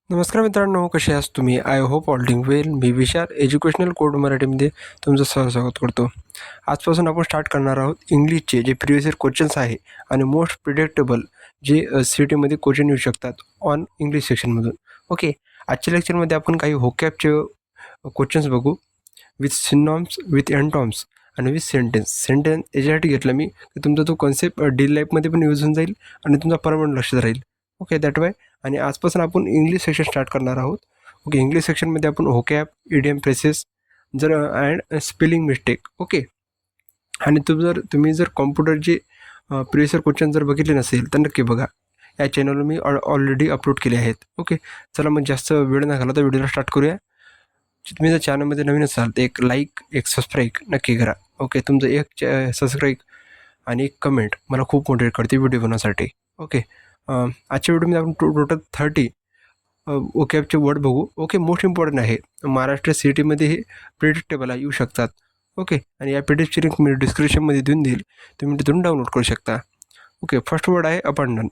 नमस्कार मित्रांनो, कसे आहात तुम्ही? I hope all doing well. Me Vishal educational code मराठीमध्ये तुमचं स्वागत करतो. आजपासून आपण स्टार्ट करणार आहोत इंग्लिशचे जे प्रिव्हियस इयर क्वेश्चन्स आहे आणि मोस्ट प्रिडिक्टेबल जे सी-ई-टीमध्ये क्वेश्चन येऊ शकतात ऑन इंग्लिश सेक्शनमधून. ओके, आजच्या लेक्चरमध्ये आपण काही व्होकॅबचे क्वेश्चन्स बघू विथ सिनॉम्स, विथ एंटॉम्स आणि विथ सेंटेन्स. सेंटेन्स याच्यासाठी घेतला मी की तुमचा तो कॉन्सेप्ट डेली लाईफमध्ये पण यूज होऊन जाईल आणि तुमचा परमनंट लक्षात राहील. Okay, that Y. आणि आजपासून आपण इंग्लिश सेक्शन स्टार्ट करणार आहोत. ओके, इंग्लिश सेक्शनमध्ये आपण व्होकॅब, इडियम, फ्रेसेस जर अँड स्पेलिंग मिस्टेक. ओके, आणि तुम्ही जर कॉम्प्युटरचे प्रिव्हियस इयर क्वेश्चन जर बघितले नसेल तर नक्की बघा. या चॅनलवर मी ऑलरेडी अपलोड केले आहेत. ओके, चला मग जास्त वेळ न घालवता व्हिडिओला स्टार्ट करूया. तुम्ही जर चॅनलमध्ये नवीन असाल तर एक लाईक, एक सबस्क्राईब नक्की करा. ओके, तुमचं एक सबस्क्राईब आणि एक कमेंट मला खूप मोटिवेट करते व्हिडिओ बनवण्यासाठी. ओके, आजच्या व्हिडिओमध्ये आपण टोटल 30 व्होकॅबचे वर्ड बघू. ओके, मोस्ट इम्पॉर्टंट आहे. महाराष्ट्र सी-ई-टीमध्ये हे प्रिडिक्टेबल येऊ शकतात. ओके, आणि या पीडीएफची लिंक मी डिस्क्रिप्शनमध्ये देऊन देईल, तुम्ही तिथून डाउनलोड करू शकता. ओके, फर्स्ट वर्ड आहे अबंडन.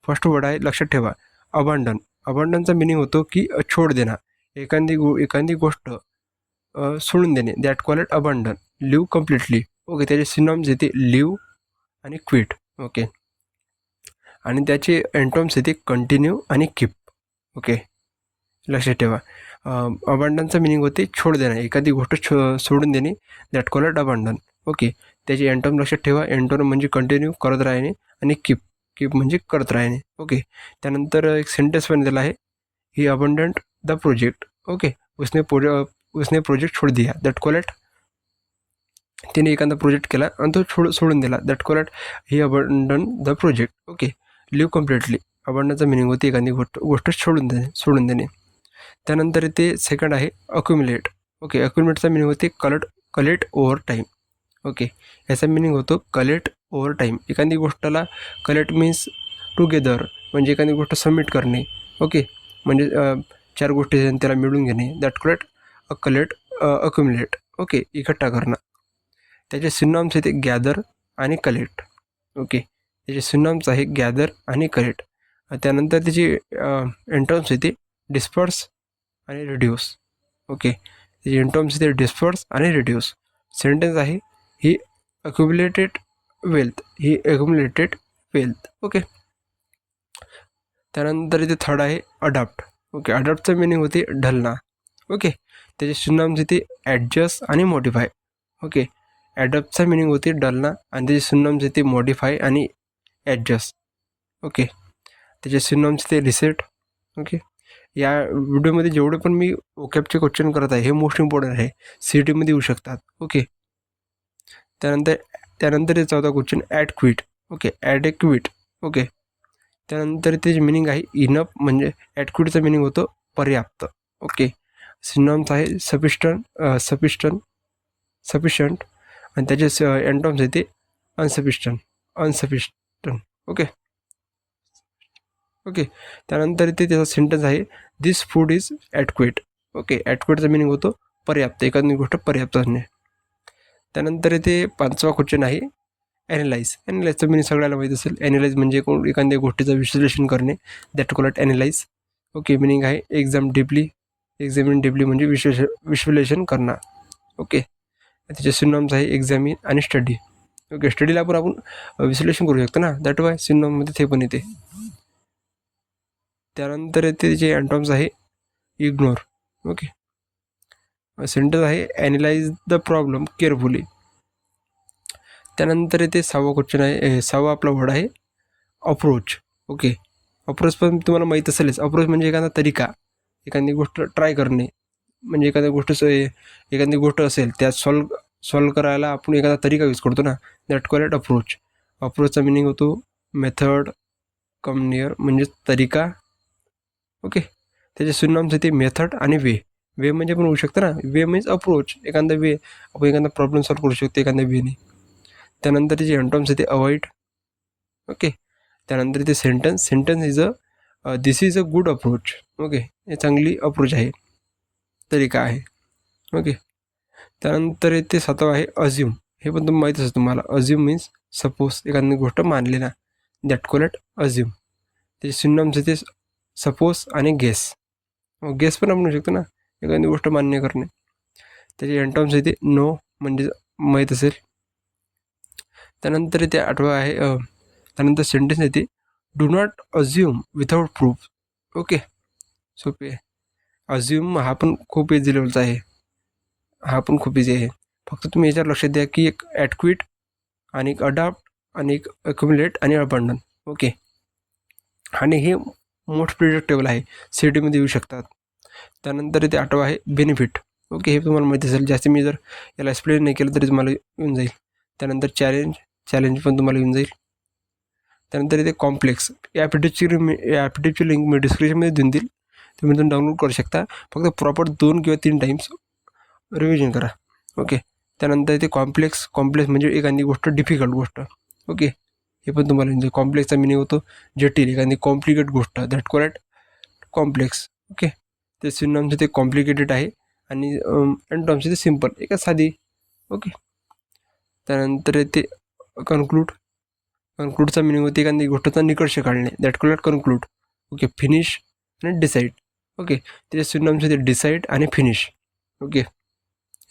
फर्स्ट वर्ड आहे, लक्षात ठेवा, अबंडन. अबंडनचा मिनिंग होतो की छोड देणं, एखादी गोष्ट सोडून देणे. That call it abandon. Leave completely. Okay, त्याचे सिनॉम्स येते लिव्ह आणि क्विट. ओके, आणि त्याचे एंटॉम्स येते कंटिन्यू आणि कीप. ओके, लक्षात ठेवा. अबंडनचा मिनिंग होते छोड देणं, एखादी गोष्ट सोडून देणे. That call it abandon. Okay, त्याचे एंटॉम लक्षात ठेवा. एंटॉम म्हणजे कंटिन्यू करत राहणे आणि कीप म्हणजे करत राहणे. ओके, त्यानंतर एक सेंटेन्स पण दिला आहे, ही अबंडंट द प्रोजेक्ट. ओके, उसने प्रोजेक्ट छोड दिया. दॅट कॉल इट, तिने एखादा प्रोजेक्ट केला आणि तो सोडून दिला. That call it he abandon the project. Okay, leave completely. अबंडनचा मिनिंग होते एखादी गोष्ट सोडून देणे. त्यानंतर ते सेकंड आहे अक्युमुलेट. ओके, अक्युमुलेटचा मिनिंग होते कलेक्ट ओव्हर टाईम. ओके, याचा मिनिंग होतो कलेक्ट ओव्हर टाईम. एखादी गोष्टला कलेक्ट मीन्स टुगेदर, म्हणजे एखादी गोष्ट सबमिट करणे. ओके, म्हणजे 4 गोष्टी त्याला मिळून घेणे. That collect accumulate. ओके, इकट्ठा करणं. त्याचे सिनॉम्स येते गॅदर आणि कलेक्ट. ओके, त्याचे सिनॉम्स आहे गॅदर आणि कलेक्ट. त्यानंतर त्याची एंटॉम्स येते डिस्पर्स आणि रिड्यूस. ओके, त्याचे एंटॉम्स येते डिस्पर्स आणि रिड्यूस. सेंटेन्स आहे ही अक्युमुलेटेड वेल्थ. ओके, त्यानंतर इथे थर्ड आहे अडॉप्ट. ओके, अडॉप्टचं मिनिंग होते ढलना. ओके, त्याचे सिनॉम्स येते ॲडजस्ट आणि मॉडिफाय. ओके, ॲडॉप्टचा मिनिंग होते ढलना आणि त्याचे सिनॉम्स येते मॉडिफाय आणि ॲडजस्ट. ओके, त्याचे सिनॉम्स येते रिसेट. ओके, या व्हिडिओमध्ये जेवढे पण मी व्होकॅबचे क्वेश्चन करत आहे हे मोस्ट इम्पॉर्टंट आहे, सी-ई-टीमध्ये येऊ शकतात. ओके, त्यानंतर चौथा question at quit. Okay, at a quit. Okay, त्यानंतर त्याची मिनिंग आहे इनफ, म्हणजे ॲट क्विटचा मिनिंग होतो पर्याप्त. ओके, सिनॉम्स आहे सफिशियंट आणि त्याचे एंटॉम्स येते अनसफिशियंट. ओके, त्यानंतर इथे त्याचा सेंटेन्स आहे दिस फूड इज ॲडक्वेट. ओके, ॲडक्वेटचा मिनिंग होतो पर्याप्त, एखादी गोष्ट पर्याप्त असणे. त्यानंतर इथे 5वा क्वेश्चन आहे ॲनालाइज. ॲनालाइजचं मिनिंग सगळ्याला माहीत असेल. ॲनालाइज म्हणजे एखाद्या गोष्टीचं विश्लेषण करणे. That call it analyse. Okay, meaning आहे एक्झामिन डिपली म्हणजे विश्लेषण करणं. ओके, त्याचे सिनॉम्स आहे एक्झामिन आणि स्टडी. ओके, स्टडीला पण आपण विश्लेषण करू शकतो ना, दॅट वाय सिनॉममध्ये ते पण येते. त्यानंतर येते त्याचे अँटॉम्स आहे इग्नोर. ओके, सेंटेन्स आहे ॲनालाइज द प्रॉब्लेम केअरफुली. त्यानंतर येते 6वा क्वेश्चन आहे, 6वा आपला वर्ड आहे अप्रोच. ओके, अप्रोच पण तुम्हाला माहीत असेलच. अप्रोच म्हणजे एखादा तरीका, एखादी गोष्ट ट्राय करणे, म्हणजे एखादी गोष्ट असेल त्यात सॉल्व करायला आपण एखादा तरीका यूज करतो ना, दॅट कॉल इट अप्रोच. अप्रोचचा मिनिंग होतो मेथड कम नियर, म्हणजे तरीका. ओके, त्याचे सिनॉम्स येते मेथड आणि वे म्हणजे पण होऊ शकतं ना. वे मीन्स अप्रोच, एखादा वे, आपण एखादा प्रॉब्लेम सॉल्व करू शकतो एखाद्या वेने. त्यानंतर त्याचे एंटॉम्स येते अवॉइड. ओके, त्यानंतर इथे sentence is this is a good approach. Okay, हे चांगली अप्रोच आहे, तरीका आहे. ओके, त्यानंतर इथे 7वा आहे अज्युम. हे पण तुम्ही माहीत असेल तुम्हाला. अज्युम मीन्स सपोज, एखादी गोष्ट मानली ना, दॅट कॉल इट अज्युम. त्याचे सिनॉम्स येते सपोज आणि गेस. गेस पण आपण म्हणू शकतो ना, एखादी गोष्ट मान्य करणे. त्याचे एंटॉम्स येते नो म्हणजे माहीत असेल. त्यानंतर इथे 8वा आहे त्यानंतर सेंटेन्स येते do not assume without proof. Okay, सोपे आहे. अज्युम हा पण खूप इझी लेवलचा आहे, हा पण खूप इझी आहे. फक्त तुम्ही याच्यावर लक्षात द्या की एक ॲडक्विट आणि एक अडॉप्ट आणि एक अक्युमुलेट आणि अबंडन. ओके, आणि हे मोस्ट प्रिडिक्टेबल आहे, सिटीमध्ये येऊ शकतात. त्यानंतर इथे 8वा आहे बेनिफिट. ओके, हे तुम्हाला माहिती असेल, जास्त मी जर याला एक्सप्लेन नाही केलं तरी तुम्हाला येऊन जाईल. त्यानंतर चॅलेंज पण तुम्हाला येऊन जाईल. त्यानंतर इथे कॉम्प्लेक्स, या ॲप्टिट्यूडची लिंक मी डिस्क्रिप्शनमध्ये देऊन देईल, तुम्ही तुम्ही डाउनलोड करू शकता. फक्त प्रॉपर 2 किंवा 3 टाईम्स रिव्हिजन करा. ओके, त्यानंतर इथे कॉम्प्लेक्स म्हणजे एखादी गोष्ट डिफिकल्ट गोष्ट. ओके, हे पण तुम्हाला म्हणजे कॉम्प्लेक्सचा मिनिंग होतो जटिल, एखादी कॉम्प्लिकेट गोष्ट, दॅट कॉल्ड कॉम्प्लेक्स. ओके, ते सिनॉनिम्स ते कॉम्प्लिकेटेड आहे आणि अँटॉम्स ते सिम्पल, एका साधी. ओके, त्यानंतर येते कन्क्लूडचा मिनिंग होते एखादी गोष्टचा निकष काढणे, that called conclude. Okay, finish आणि डिसाईड. ओके, त्याचे सिनॉनिम्स ते डिसाईड आणि फिनिश. ओके,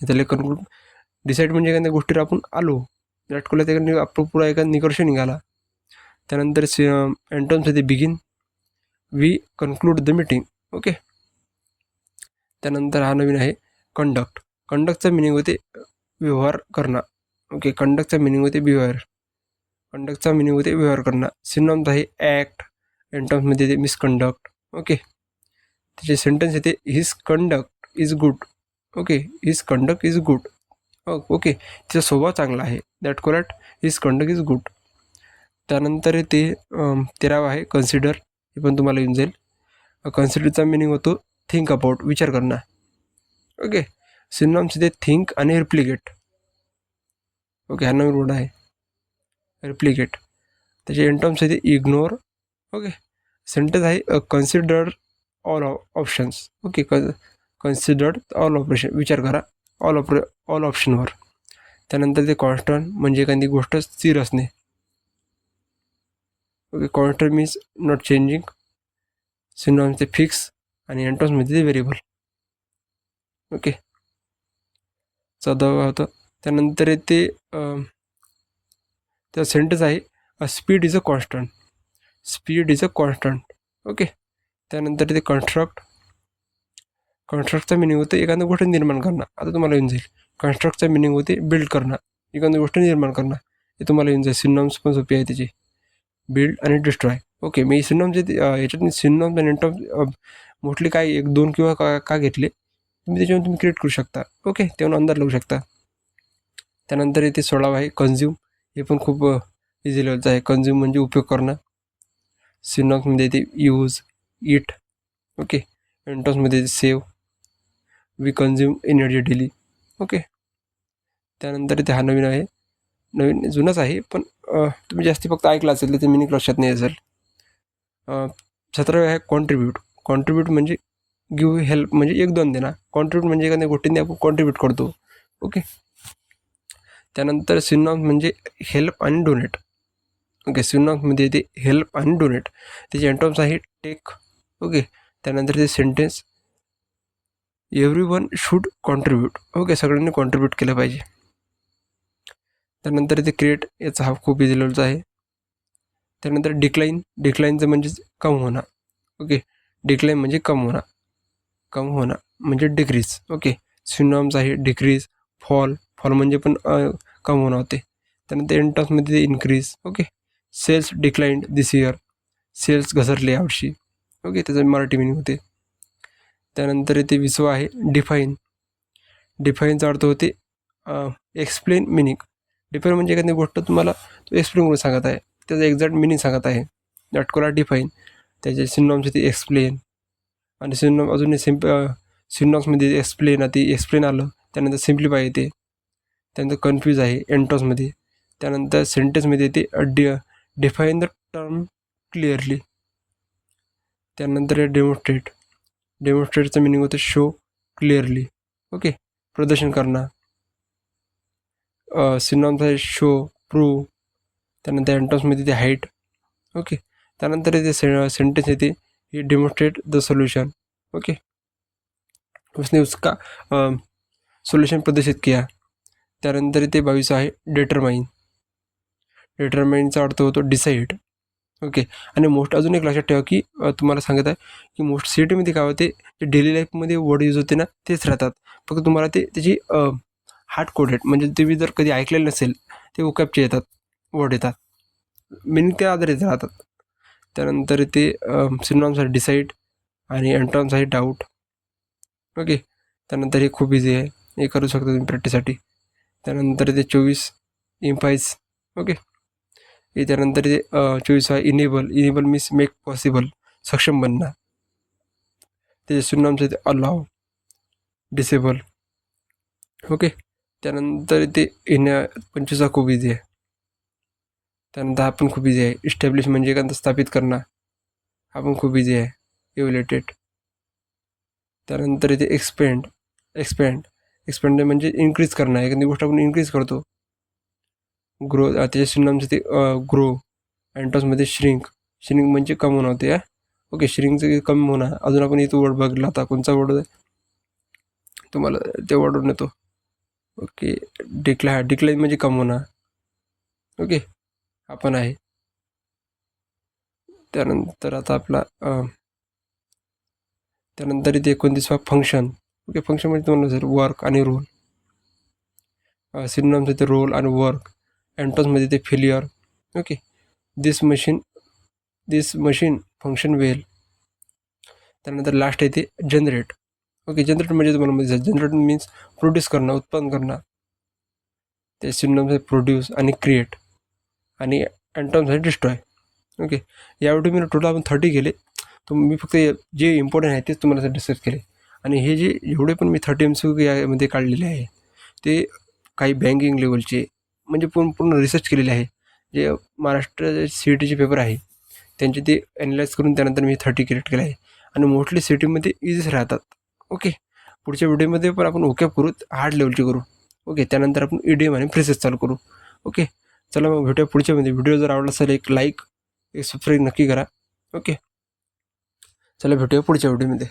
त्याला कन्क्लूड, डिसाईड म्हणजे एखाद्या गोष्टीवर आपण आलो, दॅट कॉल्ड ते आपण पुढे एखादा निकष निघाला. त्यानंतर antonyms to begin, we conclude the meeting. Okay, त्यानंतर हा नवीन आहे कंडक्टचा मिनिंग होते व्यवहार करणं. ओके, कंडक्टचा मिनिंग होते व्यवहार करणं. सिनॉनिम्स आहे ॲक्ट, एंटॉम्समध्ये येते मिसकंडक्ट. ओके, त्याचे सेंटेन्स येते his conduct is good. Okay, his conduct is good. Okay, तिचा स्वभाव चांगला आहे, that called his conduct is good. त्यानंतर ते 13वा आहे कन्सिडर, हे पण तुम्हाला येऊन जाईल. कन्सिडरचा मिनिंग होतो थिंक अबाउट, विचार करणं. ओके, सिनॉनिम्स इथे थिंक आणि रिप्लिकेट. ओके, हा नवीन वर्ड आहे रिप्लिकेट. त्याचे एंटॉम्स इथे इग्नोर. ओके, सेंटेन्स आहे consider all options. Okay, considered all operation, विचार करा ऑल ऑप्शनवर. त्यानंतर ते कॉन्स्टंट म्हणजे एखादी गोष्ट स्थिर असणे. Okay, constant means not changing. Synonyms ते फिक्स आणि एंटॉम्समध्ये ते व्हेरिएबल. ओके, 14वा होतं. त्यानंतर ते त्या सेंटेन्स आहे speed is a constant. Okay, त्यानंतर ते कन्स्ट्रक्टचा मिनिंग होते एखादी गोष्ट निर्माण करणं. आता तुम्हाला येऊन जाईल, कन्स्ट्रक्टचा मिनिंग होते बिल्ड करणं, एखादी गोष्ट निर्माण करणं. हे तुम्हाला येऊन जाईल. सिनॉनिम्स पण सोपी आहे त्याची, बिल्ड आणि डिस्ट्रॉय. ओके, मी सिनॉनिम्स याच्यात सिनॉनिम्स आणि एंटॉम्स मोस्टली काय 1-2 किंवा का घेतले तुम्ही त्याच्यावर तुम्ही क्रिएट करू शकता. ओके, तेव्हा अंदाज लावू शकता. त्यानंतर इथे 16वा आहे कन्झ्युम, हे पण खूप इझी लेवलचं आहे. कन्झ्युम म्हणजे उपयोग करणं. सिनॉनिम्समध्ये येते यूज, इट. ओके, एंटॉम्समध्ये येते save, we consume energy daily. Okay, त्यानंतर इथे हा नवीन आहे, जुनंच आहे पण तुम्ही जास्ती फक्त ऐकलं असेल, त्याचं मिनिंग लक्षात नाही असेल. 17वे आहे कॉन्ट्रीब्यूट म्हणजे गिव्ह हेल्प म्हणजे योगदान देणं. कॉन्ट्रीब्यूट म्हणजे एखाद्या गोष्टीने आपण कॉन्ट्रीब्यूट करतो. ओके, त्यानंतर सिनॉनिम्स म्हणजे हेल्प आणि डोनेट. ओके, सिनॉनिम्समध्ये येते हेल्प आणि डोनेट. त्याचे एंटॉम्स आहे टेक. ओके, त्यानंतर ते sentence everyone should contribute. Okay, सगळ्यांनी कॉन्ट्रीब्यूट केलं पाहिजे. त्यानंतर ते क्रिएट, याचा हा खूप इझी लेवलचा आहे. त्यानंतर डिक्लाईनचं म्हणजे कम होणं. ओके, डिक्लाईन म्हणजे कम होणं म्हणजे डिक्रीज. ओके, सिनॉनिम्स आहे डिक्रीज, फॉल म्हणजे पण कम होणं होते. त्यानंतर एंटॉम्समध्ये ते इन्क्रीज. ओके, सेल्स डिक्लाइंड दिस इयर, सेल्स घसरले यावर्षी. ओके, त्याचं मराठी मिनिंग होते. त्यानंतर इथे 20वा आहे डिफाईनचा अर्थ होते एक्सप्लेन मिनिंग. डिफाईन म्हणजे एखादी गोष्ट तुम्हाला तो एक्सप्लेन करून सांगत आहे, त्याचं एक्झॅक्ट मिनिंग सांगत आहे, दॅट कॉल्ड डिफाईन. त्याचे सिनॉनिम्स ते एक्सप्लेन आणि अजून सिनॉनिम्समध्ये एक्सप्लेन आलं. त्यानंतर सिम्प्लिफाय येते. त्यानंतर कन्फ्यूज आहे एंटॉम्समध्ये. त्यानंतर सेंटेन्समध्ये येते डिफाईन द टर्म क्लिअरली. त्यानंतर डेमॉन्स्ट्रेटचं मिनिंग होतं शो क्लिअरली. ओके, प्रदर्शन करणं. सिनॉनिम्स आहे शो, प्रूव्ह. त्यानंतर एंटॉम्समध्ये ते हाईट. ओके, त्यानंतर येते सेंटेन्स येते ही डेमॉन्स्ट्रेट द सोल्युशन. ओके, उसने उसका सोल्यूशन प्रदर्शित किया. त्यानंतर इथे 22 आहे डिटरमाइन. डिटरमाइनचा अर्थ होतो डिसाईड. ओके. आणि मोस्ट अजून एक लक्षात ठेवा की तुम्हाला सांगत आहे की मोस्ट सी टीमध्ये काय होते, जे डेली लाईफमध्ये वर्ड यूज होते ना तेच राहतात. फक्त तुम्हाला ते त्याची हार्ड कोडेड म्हणजे तुम्ही जर कधी ऐकलेलं नसेल ते वोकॅबचे येतात, वर्ड येतात, मिनिंग त्या आधारित राहतात. त्यानंतर ते सिनॉनिम्स आहे डिसाईड आणि एंटॉन्स आहे डाऊट. ओके. त्यानंतर हे खूप इझी आहे, हे करू शकता तुम्ही प्रॅक्टिससाठी. त्यानंतर ते 24 इम्पाईज. ओके. त्यानंतर ते 24 आहे इनेबल मीन्स मेक पॉसिबल, सक्षम बनणं. त्याचे सिनॉनिम्स आहे ते अलाव, डिसेबल. ओके. त्यानंतर ते 25 खूप इझी आहे. त्यानंतर हा पण खूप इझी आहे. इस्टॅब्लिश म्हणजे एखादं स्थापित करणं, हा पण खूप इझी आहे. इव्हॅल्युएटेड. त्यानंतर इथे एक्सपेंड म्हणजे इन्क्रीज करणं, एखादी गोष्ट आपण इन्क्रीज करतो. ग्रो, त्याचे सिनॉनिम्स ते ग्रो. अँटॉसमध्ये श्रिंक म्हणजे कमी होणं होते. ओके. श्रिंकचं कमी होणं. अजून आपण इथं वर्ड बघला आता कोणचा वर्ड तुम्हाला ते वर्डून येतो. ओके. डिक्लाइन म्हणजे कमी होणं. ओके. आपण आहे. त्यानंतर आता आपला त्यानंतर इथे 29 फंक्शन. ओके. फंक्शन म्हणजे तुम्हाला जर वर्क आणि रोल. सिनॉनिम्स इथे रोल आणि वर्क. अँटॉसमध्ये ते फेलियर. ओके. दिस मशीन फंक्शन वेल. त्यानंतर लास्ट आहे ते जनरेट. ओके. जनरेट म्हणजे तुम्हाला माहिती आहे, जनरेट मीन्स प्रोड्यूस करणं, उत्पन्न करणं. ते सिनॉनिम्स आहे प्रोड्यूस आणि क्रिएट आणि अँटॉम्स आहे डिस्ट्रॉय. ओके. यावेळी मी टोटल आपण 30 केले. तर मी फक्त जे इम्पॉर्टंट आहे तेच तुम्हाला डिस्कस केले. आणि हे जे एवढे पण मी 30 MCQ यामध्ये काढलेले आहे ते काही बँकिंग लेवलचे म्हणजे पूर्ण रिसर्च केलेले आहे. जे महाराष्ट्र CETचे पेपर आहे त्यांचे ते ॲनालाइज करून त्यानंतर मी 30 क्रिएट केले आहे. आणि मोस्टली CETमध्ये इझीच राहतात. ओके. पुढच्या व्हिडिओमध्ये पण आपण ओके करू, हार्ड लेवलचे करू. ओके. त्यानंतर आपण EDM आणि फ्रेसेस चालू करू. ओके. चला मग भेटूया पुढच्यामध्ये. व्हिडिओ जर आवडला असेल एक लाईक, एक सबस्क्राईब नक्की करा. ओके. चला भेटूया पुढच्या व्हिडिओमध्ये.